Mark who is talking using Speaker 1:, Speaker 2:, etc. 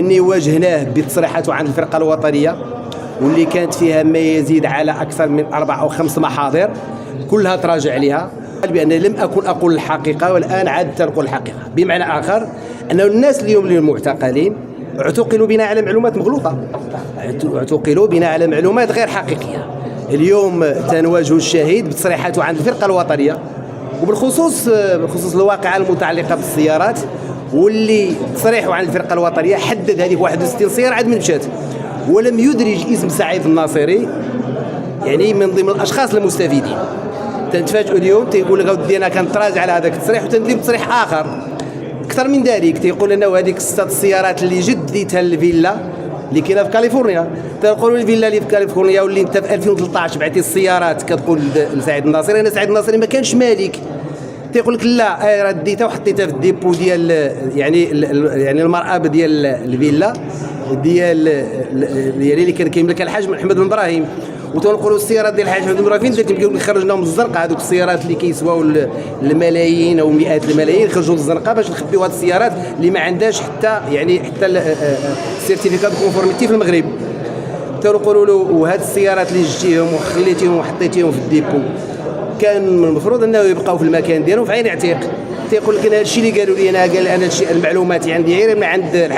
Speaker 1: واللي واجهناه بتصريحاته عن الفرقة الوطنية، واللي كانت فيها ما يزيد على أكثر من 4 أو 5 محاضر كلها تراجع عليها بأن لم أكن أقول الحقيقة، والآن عدت نقول الحقيقة. بمعنى آخر أن الناس اليوم المعتقلين اعتقلوا بناء على معلومات مغلوطة، اعتقلوا بناء على معلومات غير حقيقية. اليوم تنواجه الشهيد بتصريحاته عن الفرقة الوطنية، وبالخصوص الواقعة المتعلقة بالسيارات، واللي تصريحه عن الفرقة الوطنية حدد هذه 61 سيارة عاد من مشات، ولم يدرج اسم سعيد الناصري يعني من ضمن الأشخاص المستفيدين. تنتفاجئوا اليوم تيقول لك اودي انا كنتراجع على هذاك التصريح وتندير تصريح اخر. اكثر من ذلك تيقول لنا هذيك 6 السيارات اللي جديتها الفيلا اللي كاينه في كاليفورنيا، تنقولوا الفيلا اللي في كاليفورنيا واللي انت في 2013 بعتي السيارات كتقول لسعيد الناصري. انا سعيد الناصري ما كانش مالك. تيقول لك لا راه ديتها وحطيتها في الديبو ديال يعني المرأب ديال الفيلا ديال اللي كان كيملكها الحاج محمد بن ابراهيم. وتنقولوا السيارات ديال الحاج محمد بن ابراهيم فين كيقول خرجناهم من الزنقه، هذوك السيارات اللي كيسواو الملايين او مئات الملايين خرجوا من الزنقه باش نخبيو هذه السيارات اللي ما عندهاش حتى السيرتيفيكات كونفورميتي في المغرب. تنقولوا له وهاد السيارات اللي جبتيهم وخليتيهم وحطيتيهم في الديبو كان من المفروض انه يبقاو في المكان ديالهم في عين اعتيق. تيقول لك انا هادشي اللي قالوا لي انا، قال انا المعلومات عندي غير من عند الحاج